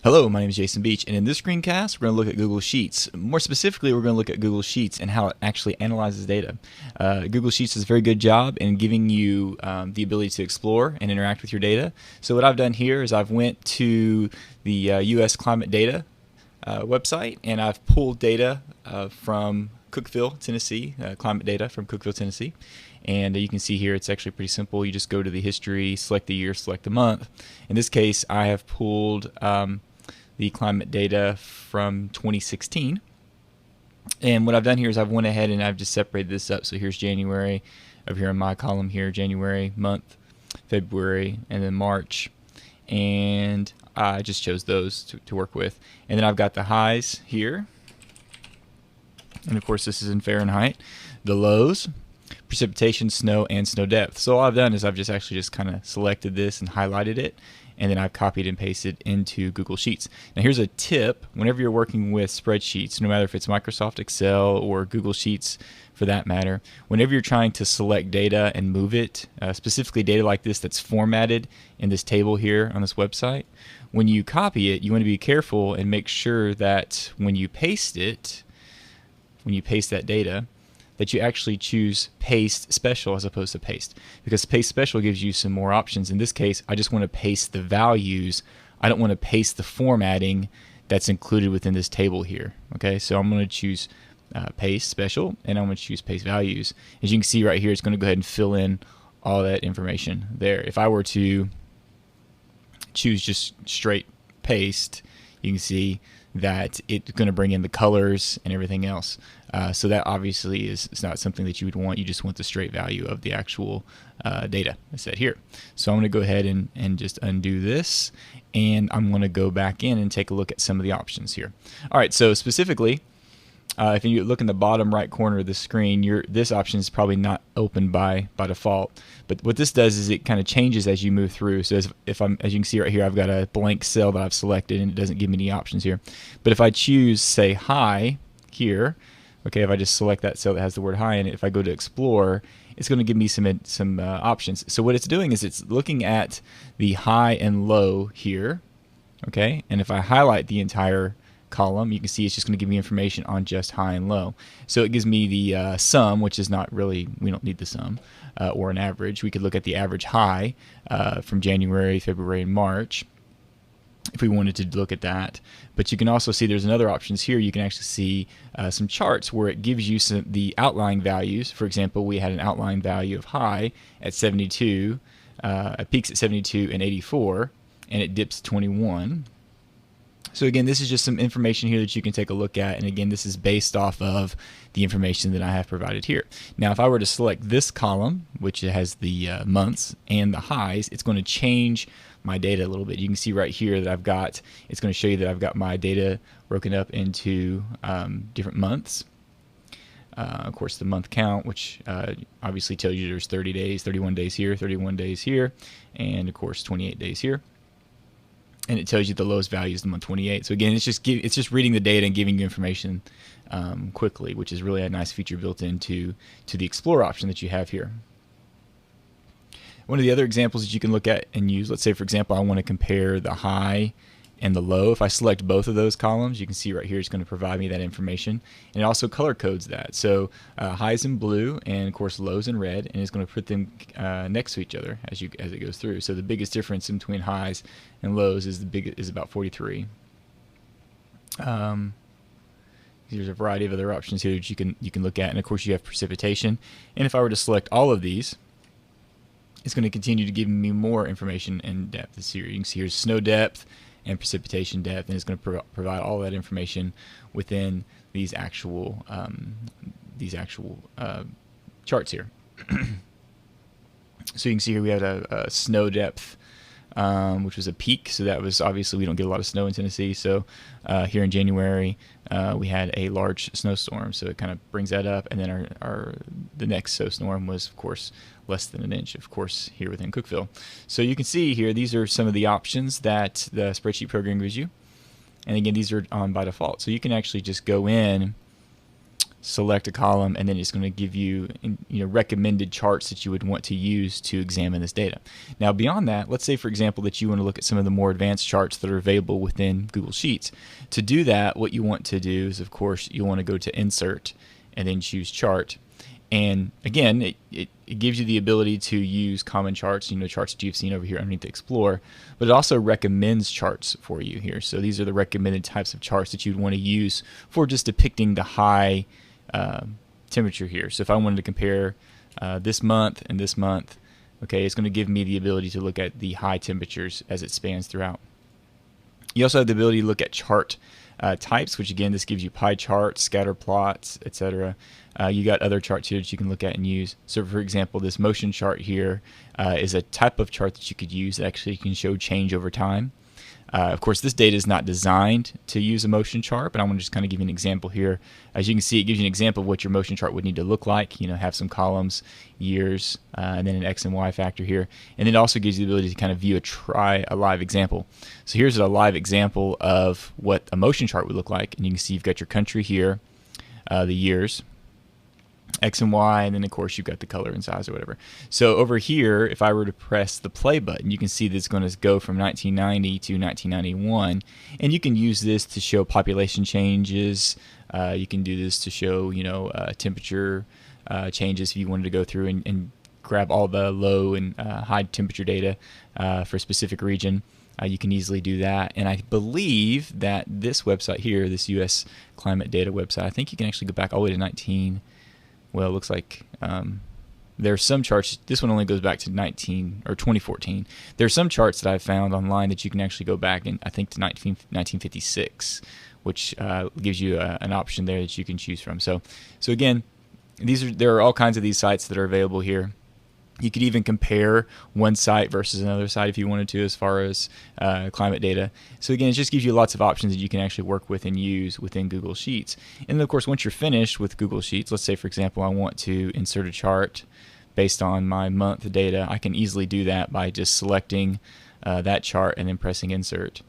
Hello, my name is Jason Beach, and in this screencast, we're going to look at Google Sheets. More specifically, we're going to look at Google Sheets and how it actually analyzes data. Google Sheets does a very good job in giving you the ability to explore and interact with your data. So what I've done here is I've went to the U.S. Climate Data website, and I've pulled data from Cookeville, Tennessee, climate data from Cookeville, Tennessee. And you can see here it's actually pretty simple. You just go to the history, select the year, select the month. In this case, I have pulled the climate data from 2016. And what I've done here is I've went ahead and I've just separated this up. So here's January, over here in my column here, January, month, February, and then March. And I just chose those to work with. And then I've got the highs here. And of course this is in Fahrenheit. The lows, precipitation, snow, and snow depth. So all I've done is I've just kind of selected this and highlighted it, and then I've copied and pasted into Google Sheets. Now here's a tip: whenever you're working with spreadsheets, no matter if it's Microsoft Excel or Google Sheets for that matter, whenever you're trying to select data and move it, specifically data like this that's formatted in this table here on this website, when you copy it, you want to be careful and make sure that when you paste it, when you paste that data, that you actually choose paste special as opposed to paste, because paste special gives you some more options. In this case, I just want to paste the values. I don't want to paste the formatting that's included within this table here. Okay, so I'm going to choose paste special, and I'm going to choose paste values. As you can see right here, it's going to go ahead and fill in all that information there. If I were to choose just straight paste, you can see that it's going to bring in the colors and everything else. So that obviously is not something that you would want. You just want the straight value of the actual data that's set here. So I'm going to go ahead and just undo this, and I'm going to go back in and take a look at some of the options here. All right, so specifically, if you look in the bottom right corner of the screen, this option is probably not open by default. But what this does is it kind of changes as you move through. So as you can see right here, I've got a blank cell that I've selected, and it doesn't give me any options here. But if I choose, say, high here, okay, if I just select that cell that has the word high in it, if I go to explore, it's going to give me some options. So what it's doing is it's looking at the high and low here, okay? And if I highlight the entire column, you can see it's just going to give me information on just high and low. So it gives me the sum, which is not really, we don't need the sum, or an average. We could look at the average high from January, February, and March if we wanted to look at that. But you can also see there's another options here. You can actually see some charts where it gives you the outlying values. For example, we had an outlying value of high at 72, it peaks at 72 and 84, and it dips to 21. So again, this is just some information here that you can take a look at, and again, this is based off of the information that I have provided here. Now, if I were to select this column, which has the months and the highs, it's going to change my data a little bit. You can see right here that it's going to show you that I've got my data broken up into different months. Of course, the month count, which obviously tells you there's 30 days, 31 days here, 31 days here, and of course 28 days here. And it tells you the lowest value is the month 28. So again, it's just reading the data and giving you information quickly, which is really a nice feature built into the Explore option that you have here. One of the other examples that you can look at and use, let's say for example I want to compare the high and the low. If I select both of those columns, you can see right here it's going to provide me that information, and it also color codes that. So highs in blue and of course lows in red, and it's going to put them next to each other as it goes through. So the biggest difference in between highs and lows is about 43. There's a variety of other options here that you can look at, and of course you have precipitation. And if I were to select all of these, it's going to continue to give me more information in depth. This here you can see here's snow depth and precipitation depth, and it's going to provide all that information within these actual charts here. So you can see here we have a snow depth, which was a peak. So that was obviously we don't get a lot of snow in Tennessee. So here in January we had a large snowstorm, so it kind of brings that up. And then the next snowstorm was of course less than an inch, of course, here within Cookeville. So you can see here these are some of the options that the spreadsheet program gives you, and again these are on by default. So you can actually just go in select a column, and then it's going to give you, recommended charts that you would want to use to examine this data. Now beyond that, let's say for example that you want to look at some of the more advanced charts that are available within Google Sheets. To do that, what you want to do is, of course, you want to go to Insert and then choose Chart. And again, it gives you the ability to use common charts, charts that you've seen over here underneath Explore, but it also recommends charts for you here. So these are the recommended types of charts that you'd want to use for just depicting the high temperature here. So if I wanted to compare this month and this month, okay, it's going to give me the ability to look at the high temperatures as it spans throughout. You also have the ability to look at chart types, which again, this gives you pie charts, scatter plots, etc. You got other charts here that you can look at and use. So for example, this motion chart here is a type of chart that you could use that actually can show change over time. Of course, this data is not designed to use a motion chart, but I want to just kind of give you an example here. As you can see, it gives you an example of what your motion chart would need to look like. Have some columns, years, and then an X and Y factor here. And it also gives you the ability to kind of view a live example. So here's a live example of what a motion chart would look like. And you can see you've got your country here, the years, X and Y, and then of course you've got the color and size or whatever. So over here, if I were to press the play button, you can see that it's going to go from 1990 to 1991, and you can use this to show population changes. You can do this to show temperature changes if you wanted to go through and grab all the low and high temperature data for a specific region. You can easily do that, and I believe that this website here, this U.S. climate data website, I think you can actually go back all the way to well, it looks like there are some charts. This one only goes back to 2014. There are some charts that I've found online that you can actually go back I think to 1956, which gives you an option there that you can choose from. So again, there are all kinds of these sites that are available here. You could even compare one site versus another site if you wanted to, as far as climate data. So again, it just gives you lots of options that you can actually work with and use within Google Sheets. And then of course, once you're finished with Google Sheets, let's say for example I want to insert a chart based on my month data, I can easily do that by just selecting that chart and then pressing Insert.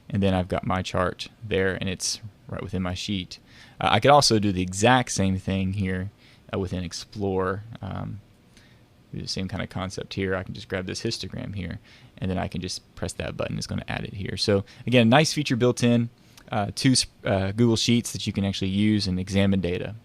And then I've got my chart there, and it's right within my sheet. I could also do the exact same thing here within Explore. Do the same kind of concept here. I can just grab this histogram here, and then I can just press that button. It's going to add it here. So again, a nice feature built in to Google Sheets that you can actually use and examine data.